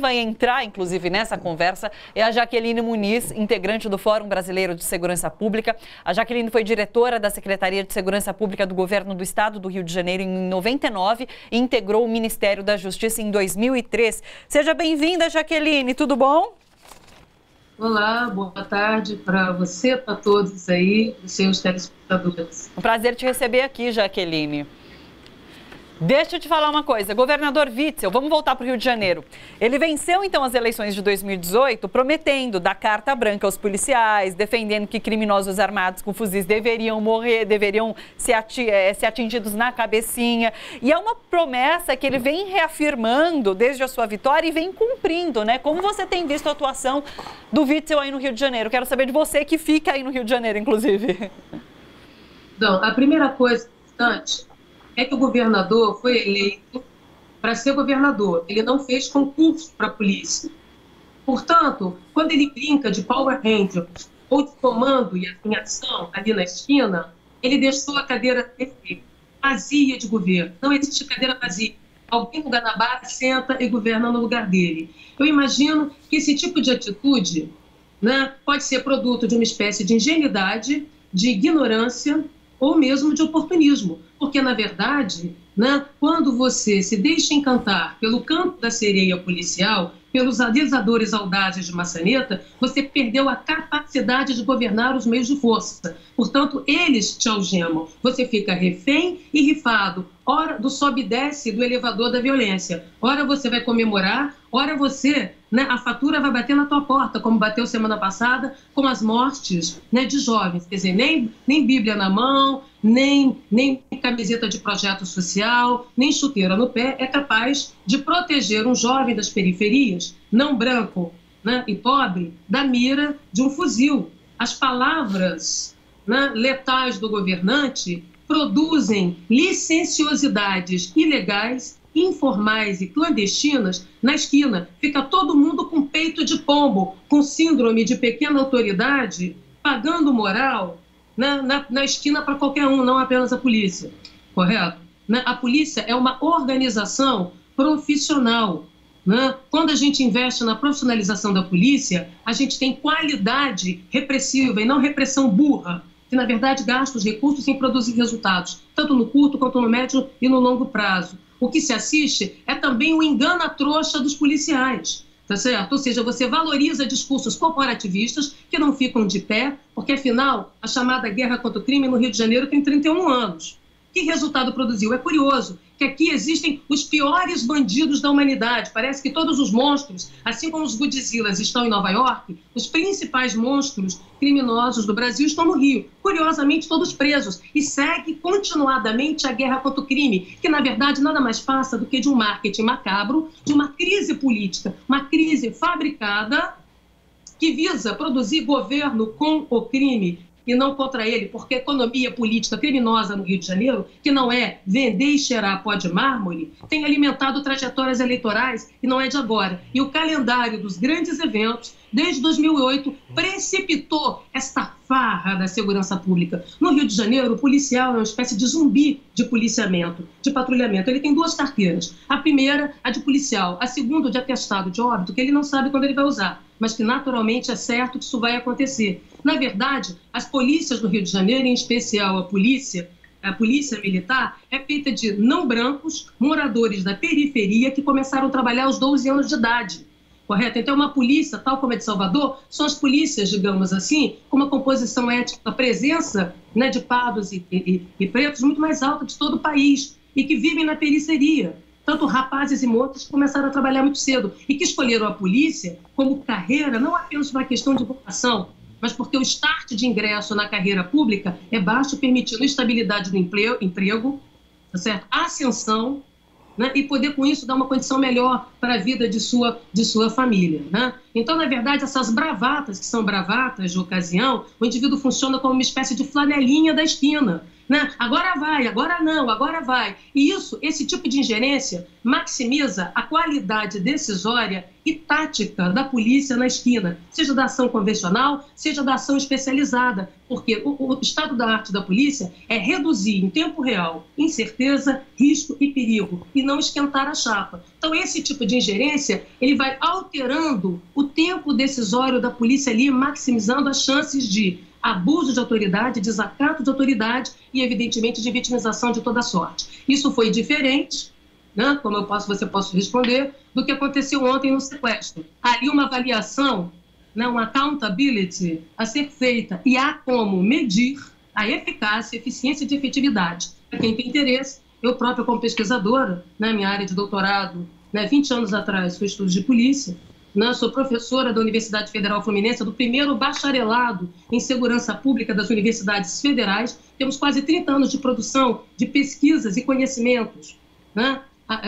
Vai entrar, inclusive, nessa conversa é a Jaqueline Muniz, integrante do Fórum Brasileiro de Segurança Pública. A Jaqueline foi diretora da Secretaria de Segurança Pública do Governo do Estado do Rio de Janeiro em 99 e integrou o Ministério da Justiça em 2003. Seja bem-vinda, Jaqueline, tudo bom? Olá, boa tarde para você, para todos aí, os seus telespectadores. Um prazer te receber aqui, Jaqueline. Deixa eu te falar uma coisa, governador Witzel, vamos voltar para o Rio de Janeiro. Ele venceu então as eleições de 2018 prometendo dar carta branca aos policiais, defendendo que criminosos armados com fuzis deveriam morrer, deveriam ser atingidos na cabecinha. E é uma promessa que ele vem reafirmando desde a sua vitória e vem cumprindo, né? Como você tem visto a atuação do Witzel aí no Rio de Janeiro? Quero saber de você que fica aí no Rio de Janeiro, inclusive. Então, a primeira coisa importante é que o governador foi eleito para ser governador. Ele não fez concurso para a polícia. Portanto, quando ele brinca de Power Rangers ou de comando e em ação ali na esquina, ele deixou a cadeira vazia de governo. Não existe cadeira vazia. Alguém no Guanabara senta e governa no lugar dele. Eu imagino que esse tipo de atitude, né, pode ser produto de uma espécie de ingenuidade, de ignorância ou mesmo de oportunismo. Porque, na verdade, né, quando você se deixa encantar pelo canto da sereia policial, pelos alisadores audazes de maçaneta, você perdeu a capacidade de governar os meios de força. Portanto, eles te algemam. Você fica refém e rifado. Ora do sobe e desce do elevador da violência. Ora você vai comemorar, ora você, né, a fatura vai bater na tua porta, como bateu semana passada com as mortes, né, de jovens. Quer dizer, nem Bíblia na mão, nem camiseta de projeto social, nem chuteira no pé é capaz de proteger um jovem das periferias, não branco, né, e pobre, da mira de um fuzil. As palavras, né, letais do governante produzem licenciosidades ilegais, informais e clandestinas na esquina. Fica todo mundo com peito de pombo, com síndrome de pequena autoridade, pagando moral na esquina para qualquer um, não apenas a polícia. Correto? A polícia é uma organização profissional. Quando a gente investe na profissionalização da polícia, a gente tem qualidade repressiva e não repressão burra, que na verdade gasta os recursos sem produzir resultados, tanto no curto quanto no médio e no longo prazo. O que se assiste é também o engana-trouxa dos policiais, tá certo? Ou seja, você valoriza discursos corporativistas que não ficam de pé, porque afinal a chamada guerra contra o crime no Rio de Janeiro tem 31 anos. Que resultado produziu? É curioso que aqui existem os piores bandidos da humanidade. Parece que todos os monstros, assim como os Godzillas estão em Nova York, os principais monstros criminosos do Brasil estão no Rio. Curiosamente, todos presos. E segue continuadamente a guerra contra o crime, que na verdade nada mais passa do que de um marketing macabro, de uma crise política, uma crise fabricada que visa produzir governo com o crime e não contra ele, porque a economia política criminosa no Rio de Janeiro, que não é vender e cheirar pó de mármore, tem alimentado trajetórias eleitorais e não é de agora. E o calendário dos grandes eventos, desde 2008, precipitou esta farra da segurança pública. No Rio de Janeiro, o policial é uma espécie de zumbi de policiamento, de patrulhamento. Ele tem duas carteiras. A primeira, a de policial. A segunda, de atestado de óbito, que ele não sabe quando ele vai usar, mas que naturalmente é certo que isso vai acontecer. Na verdade, as polícias do Rio de Janeiro, em especial a polícia militar, é feita de não brancos, moradores da periferia que começaram a trabalhar aos 12 anos de idade. Correto? Então, uma polícia, tal como a de Salvador, são as polícias, digamos assim, com uma composição étnica, a presença, né, de pardos e pretos muito mais alta de todo o país e que vivem na periferia. Tanto rapazes e moças que começaram a trabalhar muito cedo e que escolheram a polícia como carreira, não apenas por uma questão de vocação, mas porque o start de ingresso na carreira pública é baixo, permitindo estabilidade do emprego, tá certo? Ascensão, né? E poder com isso dar uma condição melhor para a vida de sua família, né? Então, na verdade, essas bravatas, que são bravatas de ocasião, o indivíduo funciona como uma espécie de flanelinha da esquina. né? Agora vai, agora não, agora vai. E esse tipo de ingerência maximiza a qualidade decisória e tática da polícia na esquina, seja da ação convencional, seja da ação especializada, porque o estado da arte da polícia é reduzir em tempo real incerteza, risco e perigo, e não esquentar a chapa. Então, esse tipo de ingerência, ele vai alterando o tempo decisório da polícia ali, maximizando as chances de abuso de autoridade, desacato de autoridade e, evidentemente, de vitimização de toda sorte. Isso foi diferente, né, como você pode responder, do que aconteceu ontem no sequestro. Ali uma avaliação, né, uma accountability a ser feita, e há como medir a eficácia, eficiência e efetividade. Para quem tem interesse, eu própria como pesquisadora, na minha área de doutorado, 20 anos atrás, fui estudo de polícia, sou professora da Universidade Federal Fluminense, do primeiro bacharelado em segurança pública das universidades federais. Temos quase 30 anos de produção de pesquisas e conhecimentos, né?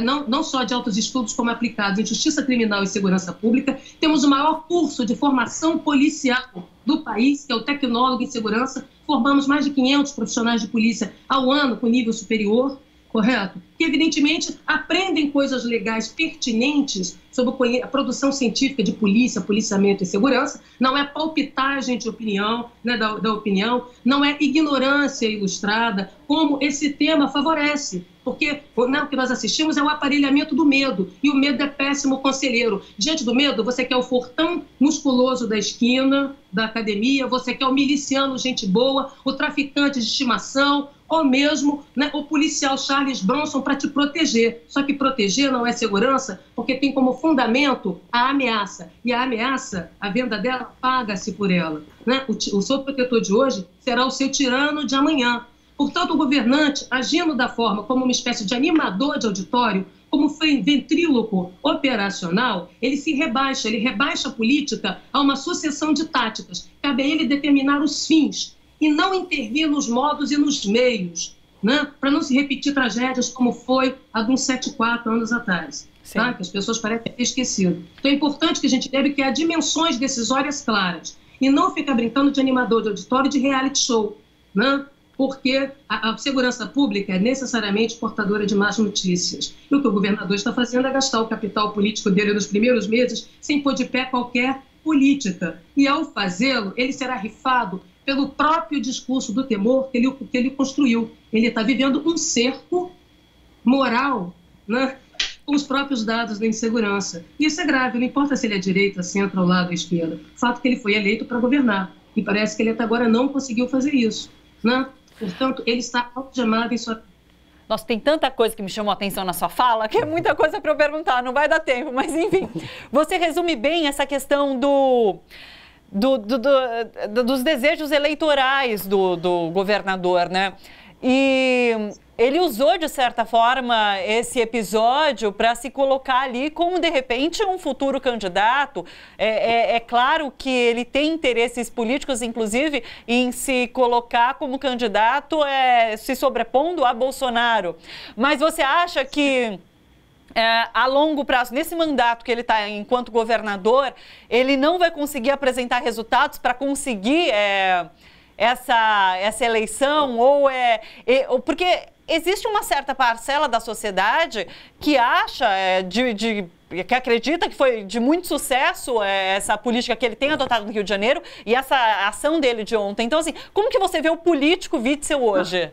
Não só de altos estudos como aplicados em justiça criminal e segurança pública. Temos o maior curso de formação policial do país, que é o Tecnólogo em Segurança. Formamos mais de 500 profissionais de polícia ao ano com nível superior, correto? Que, evidentemente, aprendem coisas legais pertinentes sobre a produção científica de polícia, policiamento e segurança. Não é palpitagem de opinião, né, da opinião, não é ignorância ilustrada, como esse tema favorece. Porque o que nós assistimos é o aparelhamento do medo, e o medo é péssimo conselheiro. Diante do medo, você quer o fortão musculoso da esquina, da academia, você quer o miliciano gente boa, o traficante de estimação, ou mesmo, né, o policial Charles Bronson para te proteger. Só que proteger não é segurança, porque tem como fundamento a ameaça. E a ameaça, a venda dela, paga-se por ela, né? O seu protetor de hoje será o seu tirano de amanhã. Portanto, o governante, agindo da forma como uma espécie de animador de auditório, como ventríloco operacional, ele rebaixa a política a uma sucessão de táticas. Cabe a ele determinar os fins e não intervir nos modos e nos meios, né? Para não se repetir tragédias como foi a de um 7-4 anos atrás, tá? Que as pessoas parecem ter esquecido. Então é importante que a gente lembre que há dimensões decisórias claras e não ficar brincando de animador de auditório de reality show, né? Porque a segurança pública é necessariamente portadora de más notícias. E o que o governador está fazendo é gastar o capital político dele nos primeiros meses sem pôr de pé qualquer política. E ao fazê-lo, ele será rifado pelo próprio discurso do temor que ele construiu. Ele está vivendo um cerco moral, né, com os próprios dados da insegurança. E isso é grave, não importa se ele é direita, centro, ao lado, à esquerda. O fato é que ele foi eleito para governar. E parece que ele até agora não conseguiu fazer isso, né? Portanto, ele está algemado em sua... Nossa, tem tanta coisa que me chamou a atenção na sua fala, que é muita coisa para eu perguntar, não vai dar tempo, mas enfim. Você resume bem essa questão dos desejos eleitorais do governador, né? E ele usou, de certa forma, esse episódio para se colocar ali como, de repente, um futuro candidato. É claro que ele tem interesses políticos, inclusive, em se colocar como candidato, se sobrepondo a Bolsonaro. Mas você acha que... a longo prazo, nesse mandato que ele está enquanto governador, ele não vai conseguir apresentar resultados para conseguir essa eleição? Porque existe uma certa parcela da sociedade que acha, que acredita que foi de muito sucesso essa política que ele tem adotado no Rio de Janeiro e essa ação dele de ontem. Então, assim, como que você vê o político Witzel hoje?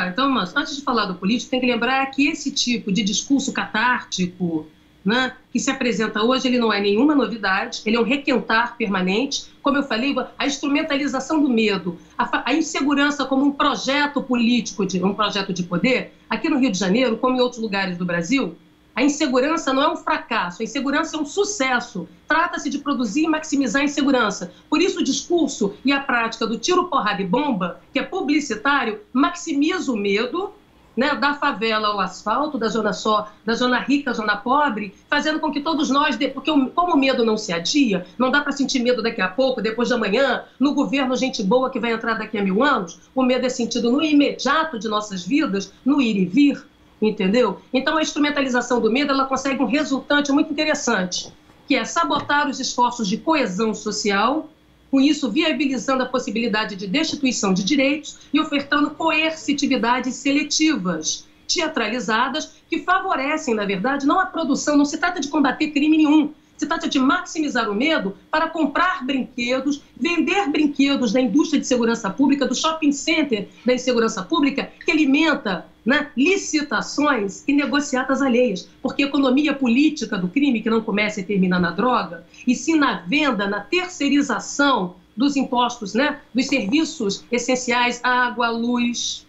Então, mas antes de falar do político, tem que lembrar que esse tipo de discurso catártico, né, que se apresenta hoje, ele não é nenhuma novidade, ele é um requentar permanente. Como eu falei, a instrumentalização do medo, a insegurança como um projeto político, um projeto de poder. Aqui no Rio de Janeiro, como em outros lugares do Brasil, a insegurança não é um fracasso, a insegurança é um sucesso. Trata-se de produzir e maximizar a insegurança. Por isso o discurso e a prática do tiro, porrada e bomba, que é publicitário, maximiza o medo, né, da favela ao asfalto, da zona rica à zona pobre, fazendo com que todos nós, porque como o medo não se adia, não dá para sentir medo daqui a pouco, depois de amanhã, no governo gente boa que vai entrar daqui a 1000 anos, o medo é sentido no imediato de nossas vidas, no ir e vir, entendeu? Então a instrumentalização do medo, ela consegue um resultante muito interessante, que é sabotar os esforços de coesão social, com isso viabilizando a possibilidade de destituição de direitos e ofertando coercitividades seletivas, teatralizadas, que favorecem, na verdade, não a produção, não se trata de combater crime nenhum, se trata de maximizar o medo para comprar brinquedos, vender brinquedos da indústria de segurança pública, do shopping center da insegurança pública, que alimenta, né, licitações e negociatas alheias. Porque a economia política do crime, que não começa e termina na droga, e sim na venda, na terceirização dos impostos, né, dos serviços essenciais, água, luz,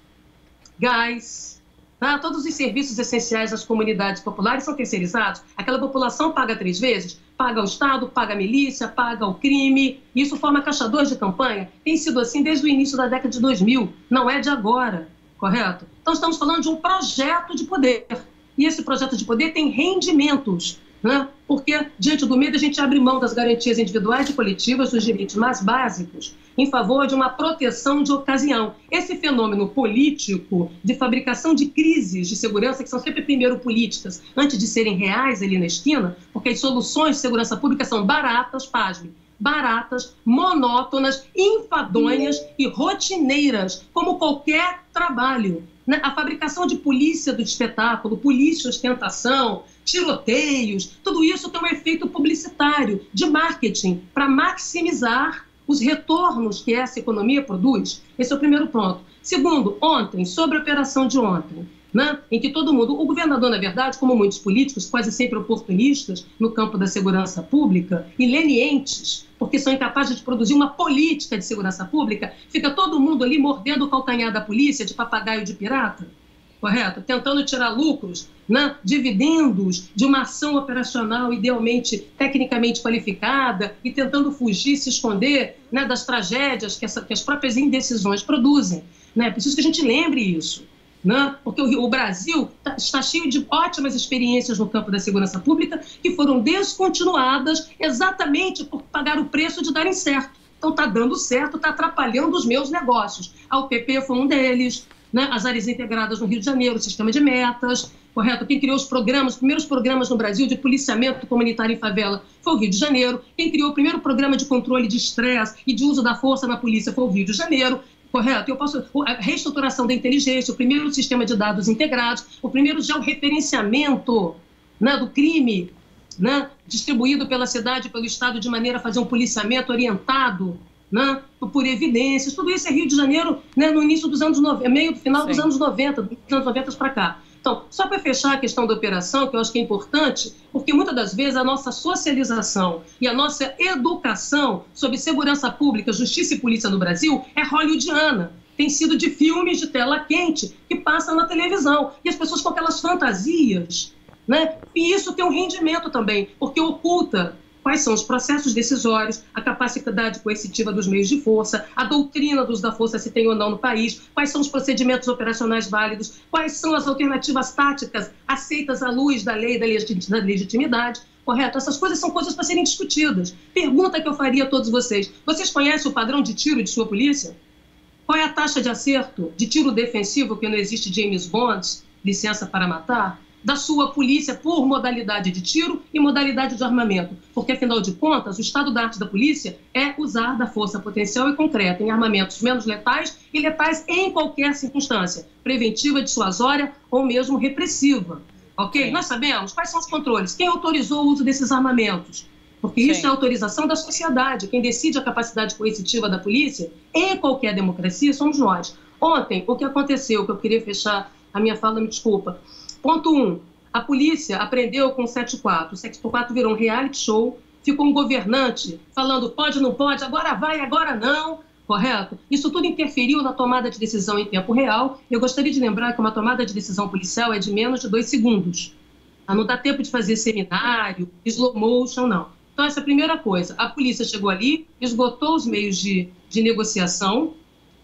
gás. Todos os serviços essenciais das comunidades populares são terceirizados. Aquela população paga 3 vezes, paga o Estado, paga a milícia, paga o crime. Isso forma caçadores de campanha. Tem sido assim desde o início da década de 2000, não é de agora, correto? Então estamos falando de um projeto de poder. E esse projeto de poder tem rendimentos, né? Porque diante do medo a gente abre mão das garantias individuais e coletivas, dos direitos mais básicos, em favor de uma proteção de ocasião. Esse fenômeno político de fabricação de crises de segurança, que são sempre primeiro políticas, antes de serem reais ali na esquina, porque as soluções de segurança pública são baratas, pasme, baratas, monótonas, enfadonhas e rotineiras, como qualquer trabalho. A fabricação de polícia do espetáculo, polícia ostentação, tiroteios, tudo isso tem um efeito publicitário, de marketing, para maximizar os retornos que essa economia produz. Esse é o primeiro ponto. Segundo, ontem, sobre a operação de ontem, né, em que todo mundo, o governador, na verdade, como muitos políticos, quase sempre oportunistas no campo da segurança pública, e lenientes, porque são incapazes de produzir uma política de segurança pública, fica todo mundo ali mordendo o calcanhar da polícia, de papagaio de pirata, correto? Tentando tirar lucros, né, dividendos de uma ação operacional idealmente, tecnicamente qualificada e tentando fugir, se esconder, né, das tragédias que as próprias indecisões produzem. Né? É preciso que a gente lembre isso. Né? Porque o Brasil está cheio de ótimas experiências no campo da segurança pública que foram descontinuadas exatamente por pagar o preço de darem certo. Então está dando certo, está atrapalhando os meus negócios. A UPP foi um deles, né? As áreas integradas no Rio de Janeiro, o sistema de metas, correto? Quem criou os primeiros programas no Brasil de policiamento comunitário em favela foi o Rio de Janeiro. Quem criou o primeiro programa de controle de estresse e de uso da força na polícia foi o Rio de Janeiro. Correto? A reestruturação da inteligência, o primeiro sistema de dados integrados, o primeiro georreferenciamento, né, do crime, né, distribuído pela cidade e pelo Estado de maneira a fazer um policiamento orientado, né, por evidências. Tudo isso é Rio de Janeiro, né, no início dos anos 90, meio do final dos anos 90, dos anos 90 para cá. Então, só para fechar a questão da operação, que eu acho que é importante, porque muitas das vezes a nossa socialização e a nossa educação sobre segurança pública, justiça e polícia no Brasil é hollywoodiana. Tem sido de filmes de tela quente que passam na televisão. E as pessoas com aquelas fantasias, né? E isso tem um rendimento também, porque oculta quais são os processos decisórios, a capacidade coercitiva dos meios de força, a doutrina do uso da força, se tem ou não no país, quais são os procedimentos operacionais válidos, quais são as alternativas táticas aceitas à luz da lei da legitimidade, correto? Essas coisas são coisas para serem discutidas. Pergunta que eu faria a todos vocês. Vocês conhecem o padrão de tiro de sua polícia? Qual é a taxa de acerto de tiro defensivo, que não existe James Bond, licença para matar? Da sua polícia por modalidade de tiro e modalidade de armamento. Porque, afinal de contas, o estado da arte da polícia é usar da força potencial e concreta em armamentos menos letais e letais em qualquer circunstância, preventiva, dissuasória ou mesmo repressiva. Ok? Sim. Nós sabemos quais são os controles, quem autorizou o uso desses armamentos. Porque isso é autorização da sociedade. Quem decide a capacidade coercitiva da polícia, em qualquer democracia, somos nós. Ontem, o que aconteceu, que eu queria fechar a minha fala, me desculpa. Ponto 1. A polícia aprendeu com o 7-4. O 7-4 virou um reality show, ficou um governante falando pode, não pode, agora vai, agora não, correto? Isso tudo interferiu na tomada de decisão em tempo real. Eu gostaria de lembrar que uma tomada de decisão policial é de menos de 2 segundos. Não dá tempo de fazer seminário, slow motion, não. Então, essa é a primeira coisa. A polícia chegou ali, esgotou os meios de negociação,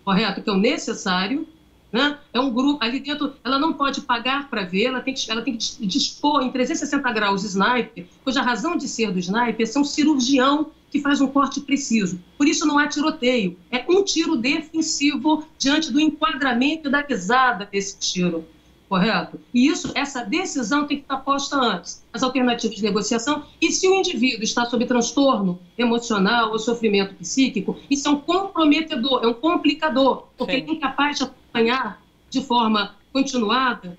correto? Que é o necessário. Né? É um grupo, ali dentro, ela não pode pagar para ver, ela tem que dispor em 360 graus de sniper, cuja razão de ser do sniper é ser um cirurgião que faz um corte preciso. Por isso não há tiroteio, é um tiro defensivo diante do enquadramento e da pisada desse tiro. correto? E essa decisão tem que estar posta antes, as alternativas de negociação, e se o indivíduo está sob transtorno emocional ou sofrimento psíquico, isso é um comprometedor, é um complicador, porque ele é incapaz de acompanhar de forma continuada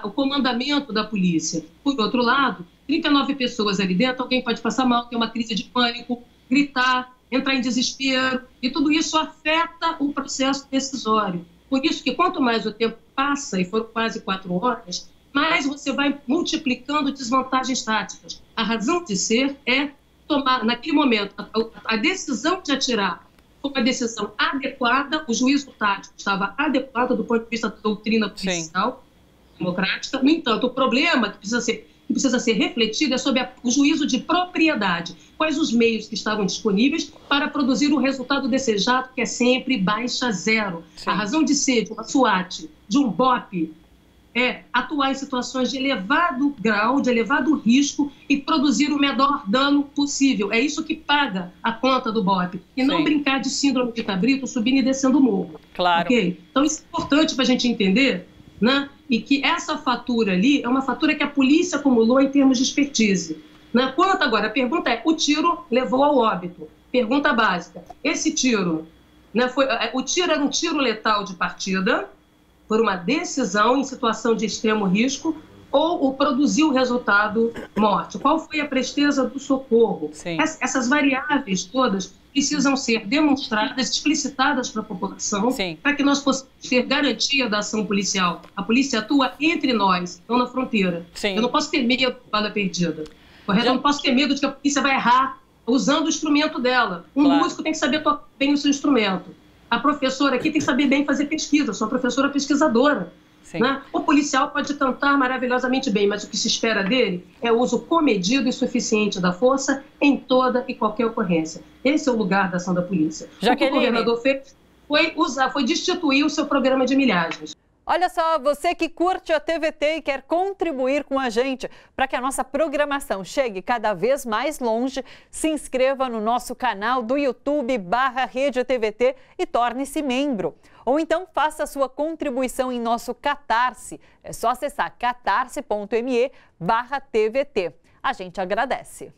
o comandamento da polícia. Por outro lado, 39 pessoas ali dentro, alguém pode passar mal, ter uma crise de pânico, gritar, entrar em desespero, e tudo isso afeta o processo decisório. Por isso que quanto mais o tempo passa, e foram quase 4 horas, mais você vai multiplicando desvantagens táticas. A razão de ser é tomar, naquele momento, a decisão de atirar foi uma decisão adequada, o juízo tático estava adequado do ponto de vista da doutrina policial democrática. No entanto, o problema que precisa ser refletido é sobre o juízo de propriedade. Quais os meios que estavam disponíveis para produzir o resultado desejado, que é sempre baixa zero. Sim. A razão de ser de uma SWAT, de um BOP, é atuar em situações de elevado grau, de elevado risco e produzir o menor dano possível. É isso que paga a conta do BOP. E não brincar de síndrome de cabrito, subindo e descendo o morro. Claro. Okay? Então, isso é importante para a gente entender, né? E que essa fatura ali é uma fatura que a polícia acumulou em termos de expertise. Né? Quanto agora, a pergunta é, o tiro levou ao óbito. Pergunta básica, esse tiro, né, o tiro era um tiro letal de partida, por uma decisão em situação de extremo risco, ou produziu o resultado morte? Qual foi a presteza do socorro? Essas variáveis todas precisam ser demonstradas, explicitadas para a população, para que nós possamos ter garantia da ação policial. A polícia atua entre nós, não na fronteira. Eu não posso ter medo de bala perdida. Correto? Eu não posso ter medo de que a polícia vai errar usando o instrumento dela. Músico tem que saber tocar bem o seu instrumento. A professora aqui tem que saber bem fazer pesquisa. Eu sou uma professora pesquisadora. Né? O policial pode cantar maravilhosamente bem, mas o que se espera dele é o uso comedido e suficiente da força em toda e qualquer ocorrência. Esse é o lugar da ação da polícia. O que o governador fez foi destituir o seu programa de milhagens. Olha só, você que curte a TVT e quer contribuir com a gente para que a nossa programação chegue cada vez mais longe, se inscreva no nosso canal do YouTube/Rede TVT e torne-se membro. Ou então faça a sua contribuição em nosso Catarse. É só acessar catarse.me/TVT. A gente agradece.